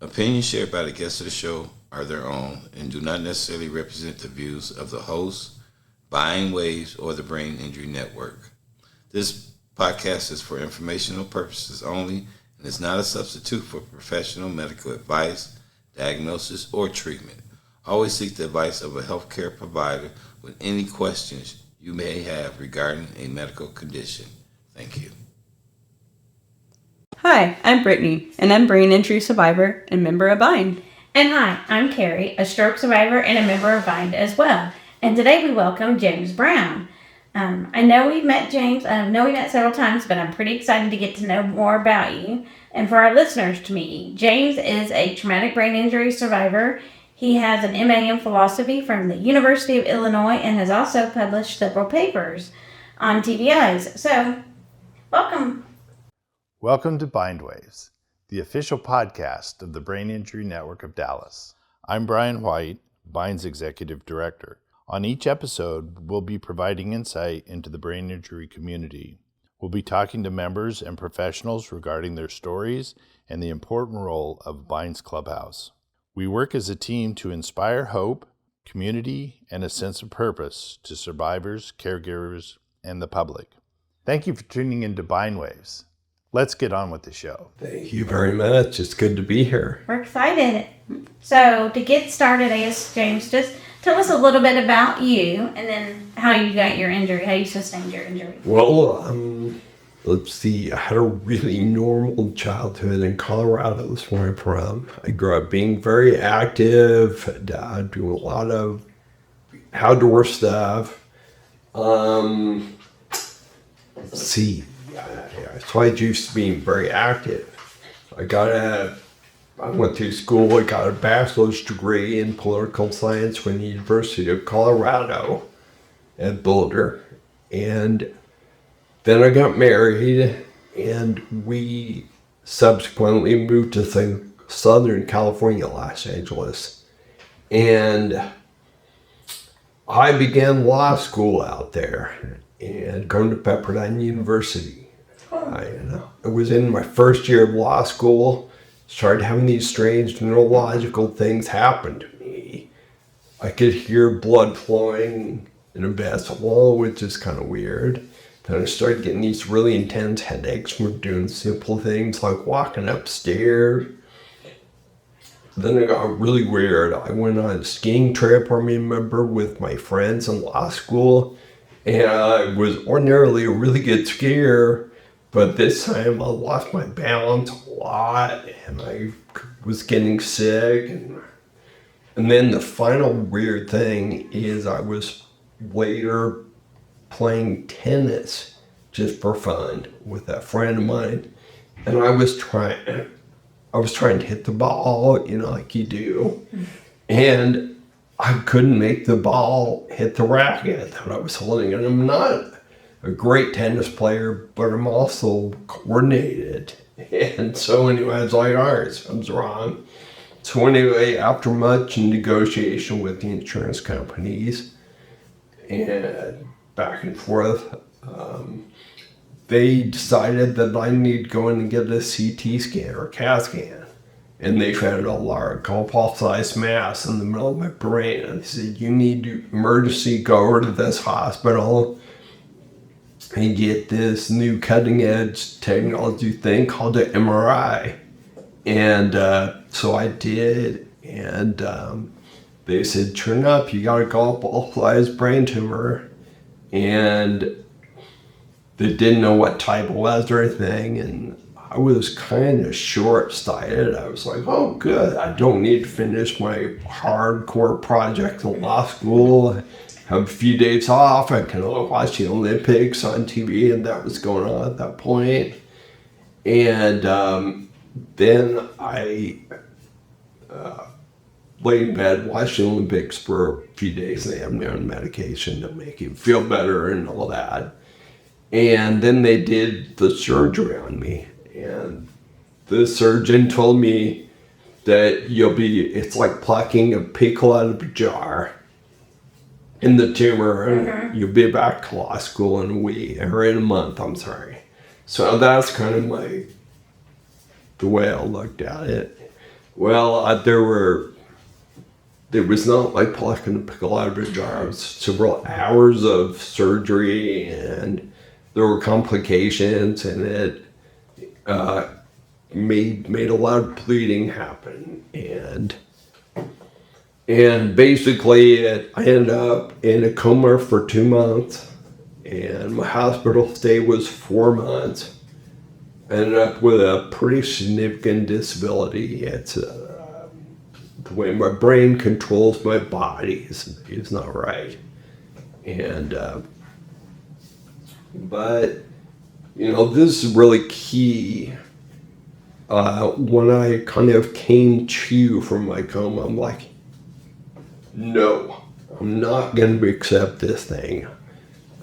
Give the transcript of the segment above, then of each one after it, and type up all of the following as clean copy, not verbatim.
Opinions shared by the guests of the show are their own and do not necessarily represent the views of the host, Bindwaves, or the Brain Injury Network. This podcast is for informational purposes only and is not a substitute for professional medical advice, diagnosis, or treatment. Always seek the advice of a healthcare provider with any questions you may have regarding a medical condition. Thank you. Hi, I'm Brittany, and I'm a brain injury survivor and member of BIND. And hi, I'm Carrie, a stroke survivor and a member of BIND as well. And today we welcome James Brown. I know we've met James. I know we met several times, but I'm pretty excited to get to know more about you and for our listeners to meet you. James is a traumatic brain injury survivor. He has an MA in philosophy from the University of Illinois and has also published several papers on TBIs. So, welcome. Welcome to Bindwaves, the official podcast of the Brain Injury Network of Dallas. I'm Brian White, Bind's Executive Director. On each episode, we'll be providing insight into the brain injury community. We'll be talking to members and professionals regarding their stories and the important role of Bind's Clubhouse. We work as a team to inspire hope, community, and a sense of purpose to survivors, caregivers, and the public. Thank you for tuning into Bindwaves. Let's get on with the show. Thank you very much. It's good to be here. We're excited. So, to get started, I guess, James, just tell us a little bit about you and then how you got your injury, how you sustained your injury. Well, let's see. I had a really normal childhood in Colorado. That's where I'm from. I grew up being very active, doing a lot of outdoor stuff. Let's see. So I used to being very active. I went through school. I got a bachelor's degree in political science from the University of Colorado at Boulder. And then I got married, and we subsequently moved to Southern California, Los Angeles. And I began law school out there and going to Pepperdine University. I was in my first year of law school, started having these strange neurological things happen to me. I could hear blood flowing in a vessel, which is kind of weird. Then I started getting these really intense headaches from doing simple things like walking upstairs. Then it got really weird. I went on a skiing trip, I remember, with my friends in law school. And I was ordinarily a really good skier, but this time I lost my balance a lot and I was getting sick. And then the final weird thing is I was later playing tennis just for fun with a friend of mine. And I was trying to hit the ball, like you do. And I couldn't make the ball hit the racket that I was holding. And I'm not a great tennis player, but I'm also coordinated. And so anyway, I was like, all right, something's wrong. So anyway, after much negotiation with the insurance companies and back and forth, they decided that I need to go in and get a CT scan or CAT scan. And they found a large pulse-sized mass in the middle of my brain. And they said, you need to emergency go over to this hospital and get this new cutting-edge technology thing called an MRI. And so I did, and they said, turn up, you got a pulse-sized brain tumor. And they didn't know what type it was or anything, and I was kind of short-sighted. I was like, oh, good, I don't need to finish my hardcore project in law school. Have a few days off. I can watch the Olympics on TV, and that was going on at that point. And then I lay in bed, watched the Olympics for a few days. They have me on medication to make you feel better and all that. And then they did the surgery on me. And the surgeon told me that it's like plucking a pickle out of a jar in the tumor, and you'll be back to law school in a week, or in a month, I'm sorry. So that's kind of the way I looked at it. Well, there was not like plucking a pickle out of a jar. It was several hours of surgery, and there were complications, and it made a lot of bleeding happen, and basically I ended up in a coma for 2 months, and my hospital stay was 4 months. I ended up with a pretty significant disability. It's the way my brain controls my body is not right, and but this is really key. When I kind of came to from my coma, I'm like, no, I'm not going to accept this thing.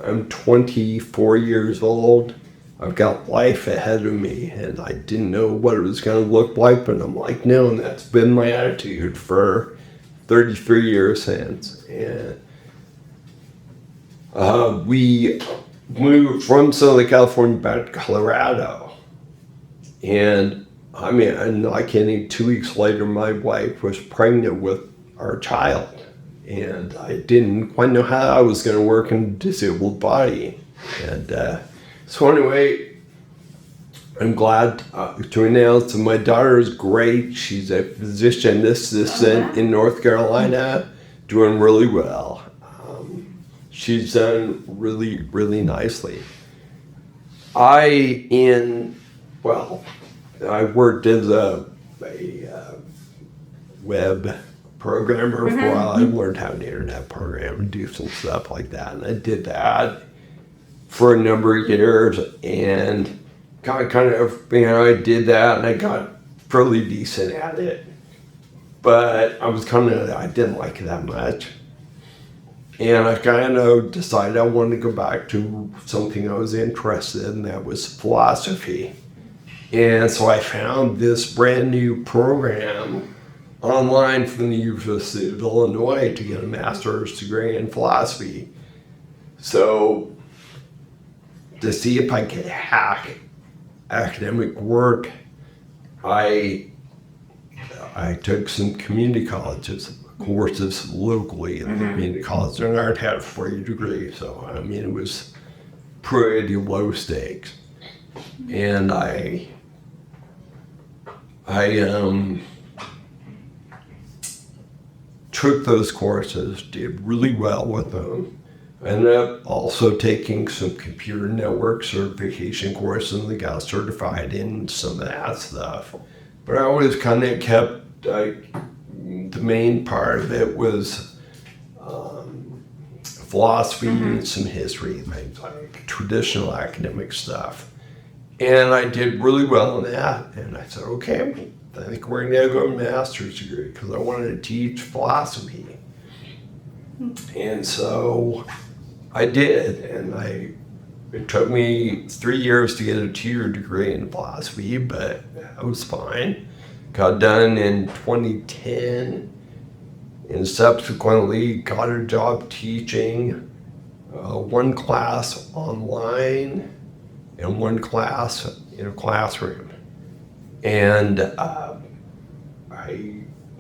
I'm 24 years old. I've got life ahead of me, and I didn't know what it was going to look like, but I'm like, no, and that's been my attitude for 33 years since. And we moved from Southern California back to Colorado, and I mean, I'm not kidding, 2 weeks later, my wife was pregnant with our child, and I didn't quite know how I was going to work in a disabled body. And so anyway, I'm glad to announce that my daughter is great. She's a physician assistant in North Carolina, doing really well. She's done really, really nicely. I worked as a web programmer for a while. I learned how to internet program and do some stuff like that. And I did that for a number of years, and I did that, and I got fairly decent at it. But I didn't like it that much. And I kind of decided I wanted to go back to something I was interested in, that was philosophy. And so I found this brand new program online from the University of Illinois to get a master's degree in philosophy. So to see if I could hack academic work, I took some community colleges courses locally in the community college, and I already had a 4-year degree, so I mean it was pretty low stakes. And I took those courses, did really well with them. I ended up also taking some computer network certification courses and got certified in some of that stuff. But I always kind of kept, the main part of it was philosophy and some history, like traditional academic stuff. And I did really well in that. And I said, okay, I think we're going to go a master's degree because I wanted to teach philosophy. And so I did, and it took me 3 years to get a 2-year degree in philosophy, but I was fine. Got done in 2010, and subsequently got a job teaching 1 class online and 1 class in a classroom. And I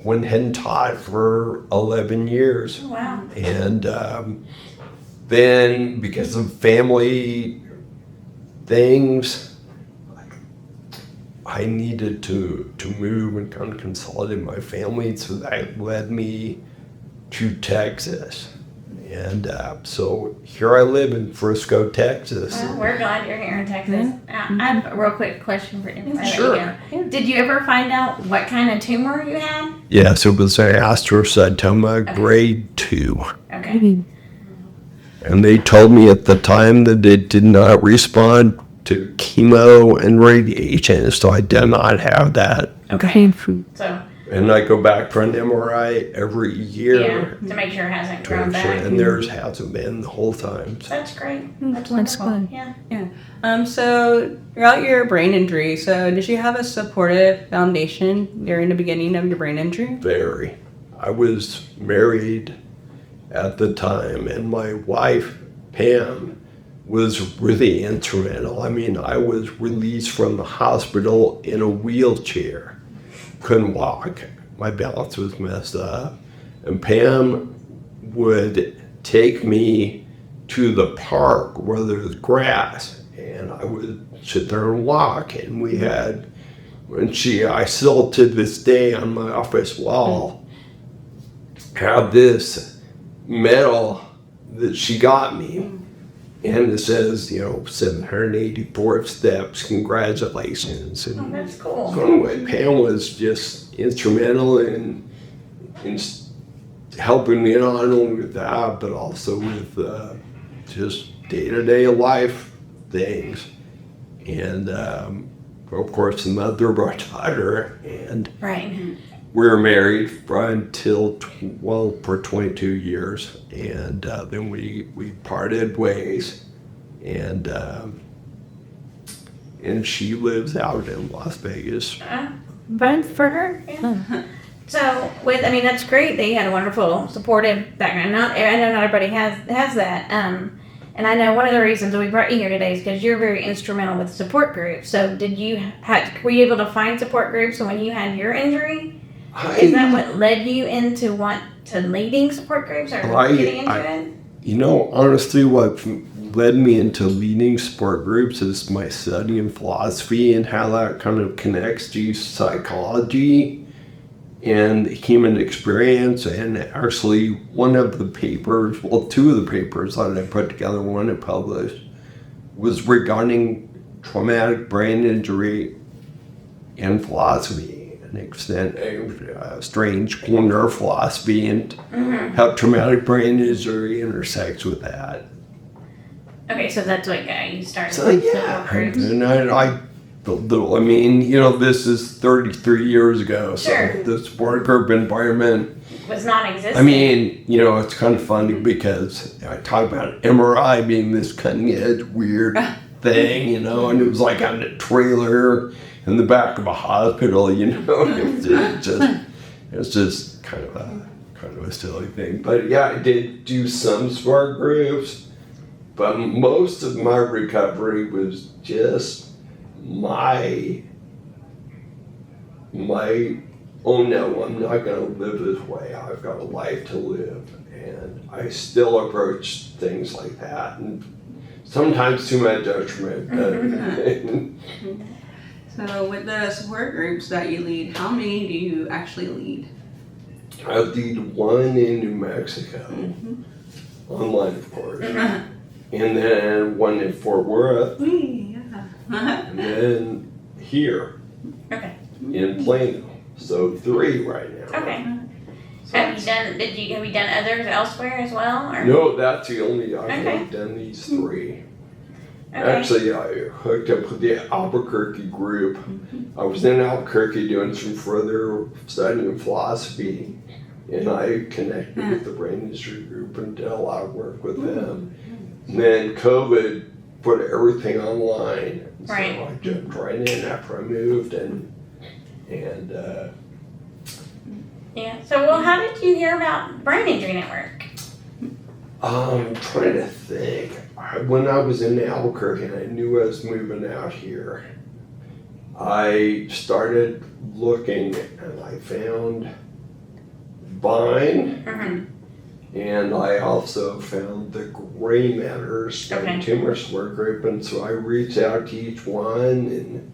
went ahead and taught for 11 years. Wow. And then because of family things, I needed to move and kind of consolidate my family, so that led me to Texas. And so here I live in Frisco, Texas. Well, we're glad you're here in Texas. I have a real quick question for you. Sure. Did you ever find out what kind of tumor you had? Yes, it was an astrocytoma grade 2. Okay. And they told me at the time that it did not respond to chemo and radiation, so I did not have that. Okay. So. And I go back for an MRI every year. Yeah, to make sure it hasn't grown back. And theirs hasn't been the whole time. So. That's great. That's good. Yeah. So throughout your brain injury, did you have a supportive foundation during the beginning of your brain injury? Very. I was married at the time, and my wife, Pam, was really instrumental. I mean, I was released from the hospital in a wheelchair. couldn't walk. My balance was messed up. And Pam would take me to the park where there's grass, and I would sit there and walk. And we had, I still to this day on my office wall have this medal that she got me. And it says, 784 steps, congratulations. And Oh, that's cool. so anyway, Pam was just instrumental in helping me not only with that, but also with just day-to-day life things. And of course, the mother of our daughter. And Right. we were married for 22 years, and then we parted ways, and she lives out in Las Vegas. But for her, yeah. So that's great that you had a wonderful supportive background. I know not everybody has that. And I know one of the reasons we brought you here today is because you're very instrumental with support groups. So were you able to find support groups when you had your injury? Is that what led you into leading support groups or getting into it? Honestly, what led me into leading support groups is my study in philosophy and how that kind of connects to psychology and human experience. And actually, one of the papers, two of the papers that I put together, one I published, was regarding traumatic brain injury and philosophy. An extent, a strange corner of philosophy, and how traumatic brain injury intersects with that. Okay, so that's what you started. So yeah, and this is 33 years ago. Sure. So the support group environment was non-existent. It's kind of funny because I talk about MRI being this cutting edge weird thing, and it was like on a trailer in the back of a hospital, it's just kind of a silly thing. But yeah, I did do some support groups, but most of my recovery was just my oh no, I'm not going to live this way. I've got a life to live, and I still approach things like that, and sometimes to my detriment. So with the support groups that you lead, how many do you actually lead? I lead one in New Mexico, online of course, and then one in Fort Worth, and then here in Plano. So 3 right now. Okay. Have you done others elsewhere as well? Or? No, that's the only. I've only done these 3. Okay. Actually, I hooked up with the Albuquerque group. I was in Albuquerque doing some further study in philosophy, and I connected with the brain injury group and did a lot of work with them. And then COVID put everything online, so I jumped right in after I moved, and yeah. So, how did you hear about Brain Injury Network? I'm trying to think. When I was in Albuquerque and I knew I was moving out here, I started looking and I found Vine, and I also found the Gray Matters and Tumor support group, and so I reached out to each one, and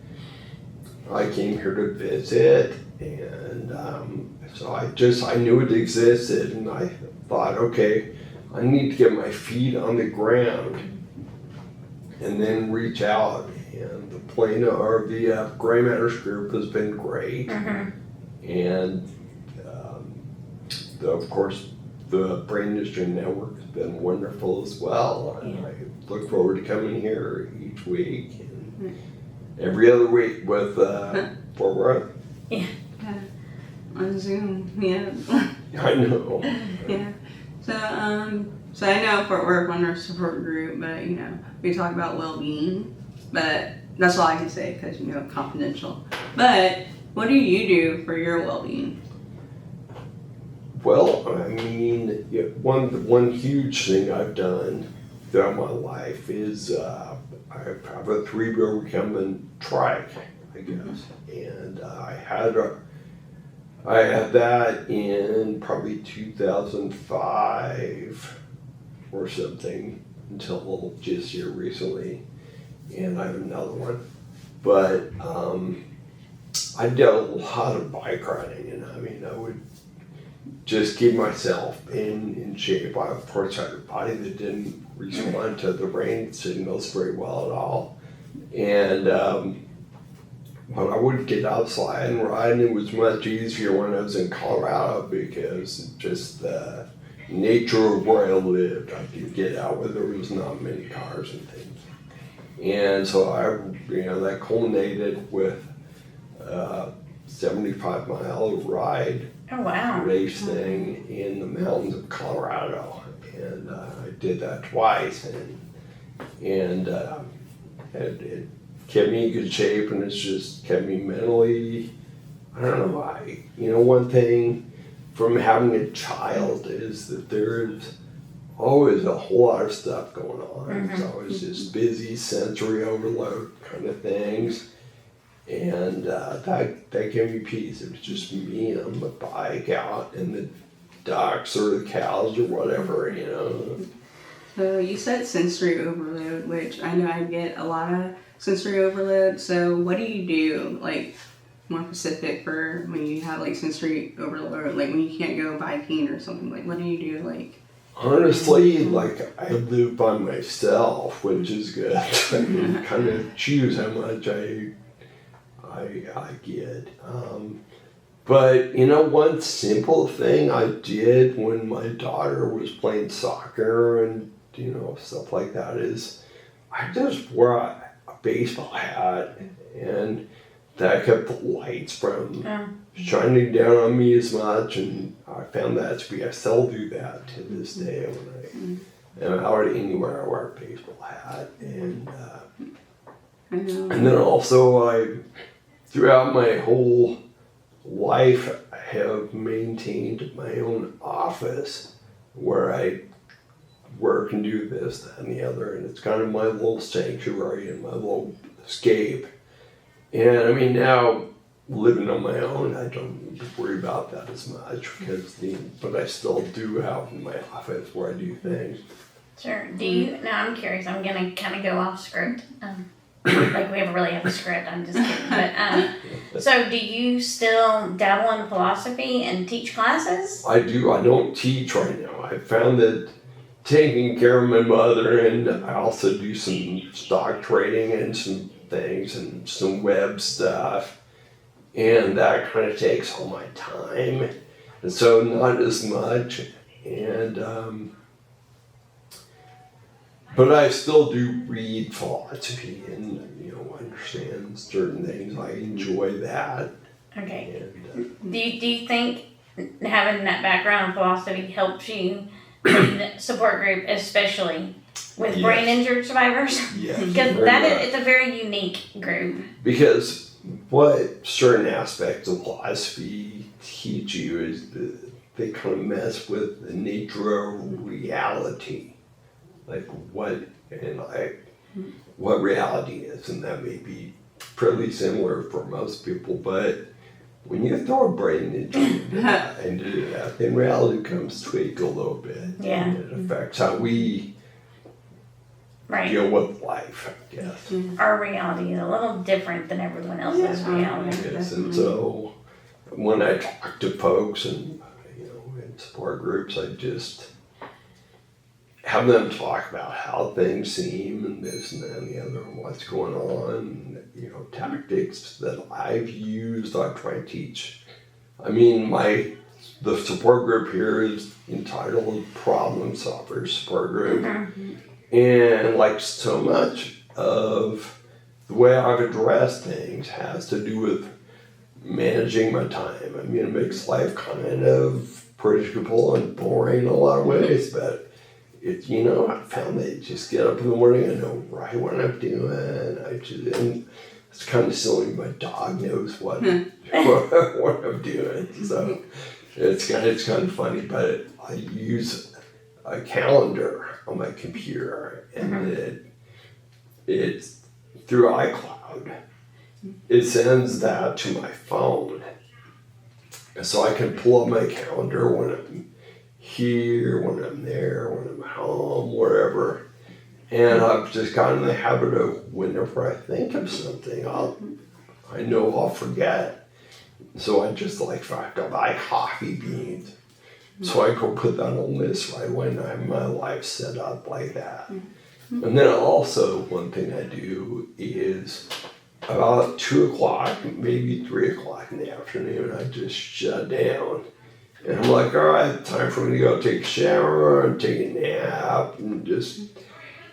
I came here to visit, and so I knew it existed, and I thought, okay, I need to get my feet on the ground and then reach out. And the Gray Matters group has been great. And of course, the Brain Injury Network has been wonderful as well. And I look forward to coming here each week and every other week with Fort Worth. Yeah. On Zoom, yeah. I know. Yeah. So I know Fort Worth on our support group, but we talk about well-being, but that's all I can say because confidential. But what do you do for your well-being? Well, one huge thing I've done throughout my life is I have a 3-wheel recumbent trike, I guess, and I had I had that in probably 2005 or something until just here recently, and I have another one. But I did a lot of bike riding, and I mean, I would just keep myself in shape. Of course, I had a body that didn't respond to the brain signals very well at all. And when I would get outside and ride, it was much easier when I was in Colorado because just the nature of where I lived, I could get out where there was not many cars and things. And so that culminated with a 75-mile ride. Oh, wow. Race thing in the mountains of Colorado, and I did that twice, and it kept me in good shape, and it's just kept me mentally. I don't know. One thing from having a child is that there's always a whole lot of stuff going on. It's always just busy, sensory overload kind of things. And that gave me peace. It was just me on my bike out in the ducks or the cows or whatever, So you said sensory overload, which I know I get a lot of sensory overload. So what do you do, like more specific for when you have like sensory overload, like when you can't go biking or something? Like what do you do, like? Honestly, like I live by myself, which is good. I can kind of choose how much I get. But one simple thing I did when my daughter was playing soccer and stuff like that is I just wore a baseball hat, and that kept the lights from shining down on me as much, and I found that to be, I still do that to this day when I'm out anywhere. I wear a baseball hat, and then also throughout my whole life, I have maintained my own office where I work and do this, that, and the other, and it's kind of my little sanctuary and my little escape. And I mean, now living on my own, I don't worry about that as much but I still do have my office where I do things. Sure. Do you? Now I'm curious. I'm gonna kind of go off script. Like we really have a script. I'm just kidding. But so do you still dabble in philosophy and teach classes? I do. I don't teach right now. I found that taking care of my mother, and I also do some stock trading and some things and some web stuff, and that kind of takes all my time, and so not as much. And but I still do read philosophy and understand certain things. I enjoy that. Okay. And, Do you think having that background in philosophy helps you lead support group, especially with brain injured survivors? Yes. Because it's a very unique group. Because what certain aspects of philosophy teach you is that they kind of mess with the nature of reality, like what reality is, and that may be pretty similar for most people, but when you throw a brain into that, then reality comes tweak a little bit. Yeah. And it affects how we deal with life, I guess. Our reality is a little different than everyone else's reality. Yes, and so when I talk to folks and in support groups, I just have them talk about how things seem and this and that and the other, and what's going on, tactics that I've used. I try to teach. I mean, the support group here is entitled Problem Solvers Support Group. And like so much of the way I've addressed things has to do with managing my time. I mean, it makes life kind of predictable and boring in a lot of ways, but I found that just get up in the morning, I know right what I'm doing. And it's kind of silly. My dog knows what I'm doing, so it's kind of funny. But I use a calendar on my computer, and it's through iCloud. It sends that to my phone, So I can pull up my calendar when I'm here, when I'm there, when I'm home, wherever. And I've just gotten in the habit of whenever I think of something, I know I'll forget. So I just like, if I have to buy coffee beans, so I go put that on a list right when I have my life set up like that. And then also one thing I do is about 2 o'clock, maybe 3 o'clock in the afternoon, I just shut down. And I'm like, all right, time for me to go take a shower and take a nap and just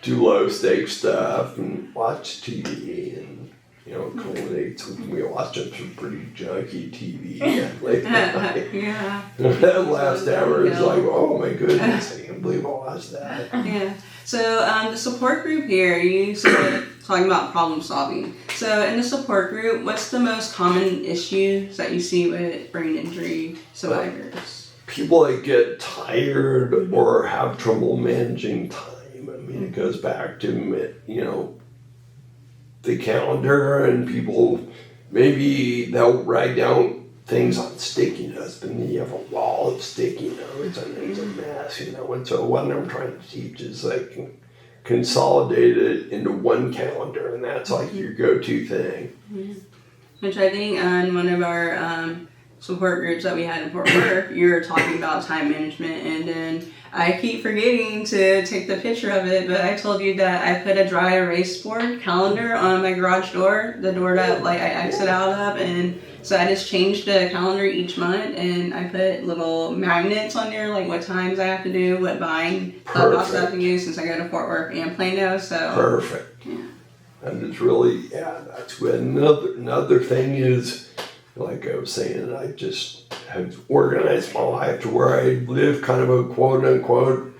do low stake stuff and watch TV and, culminate some, we watching some pretty junky TV late at night. Yeah. That last hour is like, oh my goodness, I can't believe I watched that. Yeah. So the support group here, you started talking about problem solving. So in the support group, what's the most common issues that you see with brain injury survivors? People that get tired or have trouble managing time. I mean, it goes back to, the calendar, and people, maybe they'll write down things on sticky notes, but then you have a wall of sticky notes and it's a mess, and so what I'm trying to teach is like consolidate it into one calendar, and that's like your go-to thing. Which I think on one of our support groups that we had in Fort Worth, you were talking about time management, and then I keep forgetting to take the picture of it, but I told you that I put a dry erase board calendar on my garage door, the door that I exit out of, and so I just changed the calendar each month, and I put little magnets on there, like what times I have to do, what buying clubhouse I have to use, since I go to Fort Worth and Plano, so. Perfect. Yeah. And it's really, that's good. Another thing is, like I was saying, I just have organized my life to where I live kind of a quote unquote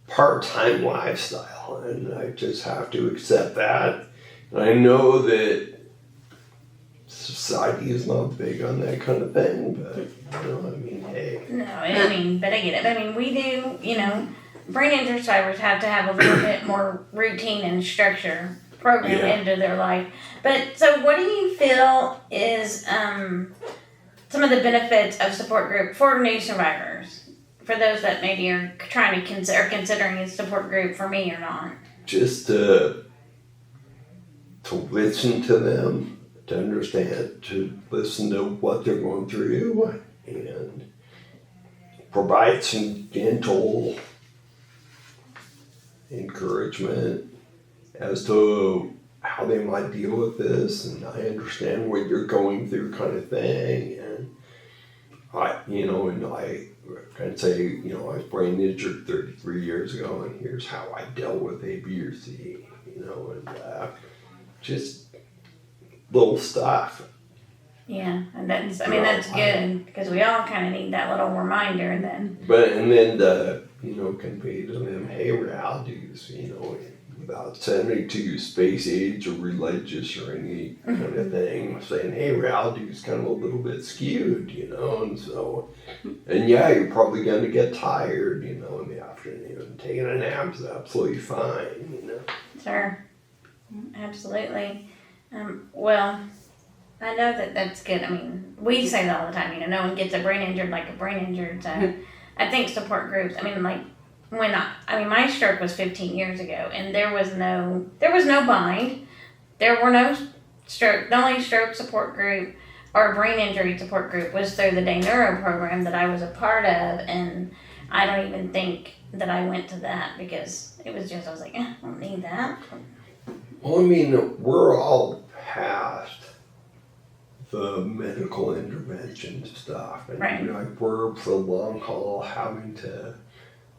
part-time lifestyle, and I just have to accept that. And I know that society is not big on that kind of thing, but hey. No, but I get it. We do, brain injury survivors have to have a little bit more routine and structure programmed into their life. But so what do you feel is some of the benefits of support group for new survivors? For those that maybe are trying to considering a support group for me or not? Just to listen to them, to understand, to listen to what they're going through, and provide some gentle encouragement as to how they might deal with this, and I understand what you're going through kind of thing. And I can say, I was brain injured 33 years ago, and here's how I dealt with A, B, or C, and just little stuff. Yeah, and that's good, because we all kind of need that little reminder then. And then convey to them, hey, realities, without sending to space age or religious or any kind of thing, saying, hey, reality is kind of a little bit skewed, and so, and you're probably going to get tired, in the afternoon. Taking a nap is absolutely fine, Sure, absolutely. Well, I know that's good. We say that all the time, no one gets a brain injured like a brain injured, so I think support groups, my stroke was 15 years ago, and there was no bind, there were no stroke. The only stroke support group or brain injury support group was through the Day Neuro program that I was a part of, and I don't even think that I went to that because it was just, I was like, I don't need that. Well, we're all past the medical intervention stuff, and Right. We're for the long haul having to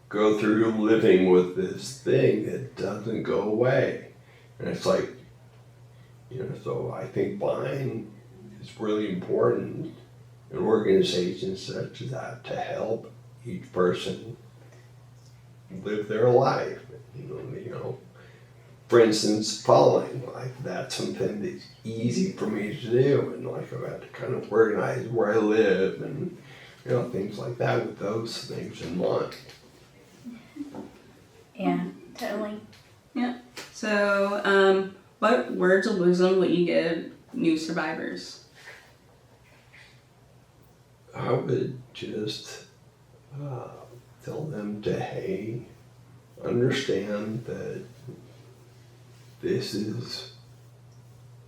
go through living with this thing that doesn't go away. And it's like, so I think buying is really important in organizations such as that to help each person live their life. For instance, following, that's something that's easy for me to do, and I've had to kind of organize where I live and things like that with those things in mind. Yeah, totally. Yeah. So, what words of wisdom would you give new survivors? I would just tell them to, hey, understand that this is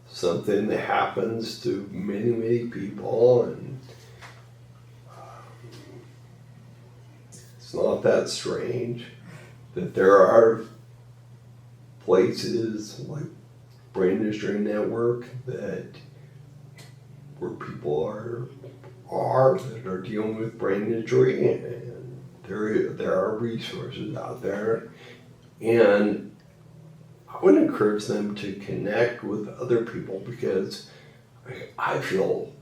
something that happens to many, many people, and it's not that strange, that there are places like Brain Injury Network that where people are that are dealing with brain injury, and there are resources out there, and I would encourage them to connect with other people, because I feel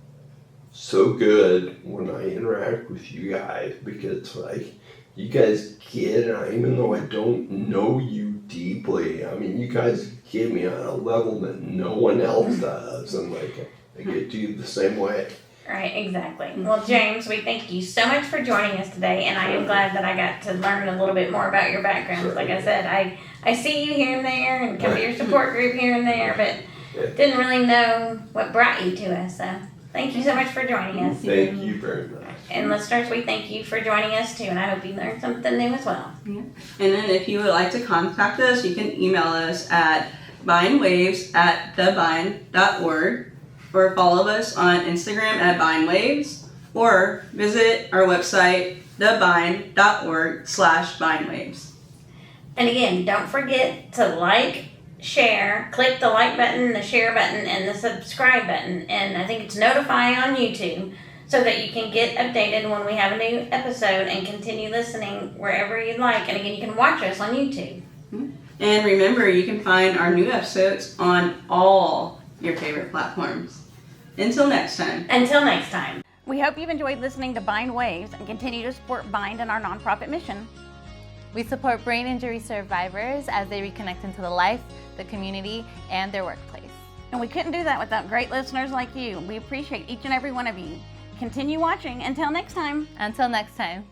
so good when I interact with you guys, because like you guys get, even though I don't know you deeply, I mean, you guys get me on a level that no one else does, and like I get to you the same way. Right, exactly. Well, James, we thank you so much for joining us today, and I am glad that I got to learn a little bit more about your background. Like I said, I see you here and there and come to your support group here and there, but didn't really know what brought you to us. So thank you so much for joining us. Thank you very much. And listeners, we thank you for joining us too, and I hope you learned something new as well. Yeah. And then if you would like to contact us, you can email us at bindwaves@thebind.org, or follow us on Instagram at bindwaves, or visit our website thebind.org/bindwaves. And again, don't forget to like, share, click the like button, the share button, and the subscribe button, and I think it's notify on YouTube, so that you can get updated when we have a new episode and continue listening wherever you'd like. And again, you can watch us on YouTube. And remember, you can find our new episodes on all your favorite platforms. Until next time. Until next time. We hope you've enjoyed listening to Bind Waves and continue to support Bind and our nonprofit mission. We support brain injury survivors as they reconnect into the life, the community, and their workplace. And we couldn't do that without great listeners like you. We appreciate each and every one of you. Continue watching. Until next time. Until next time.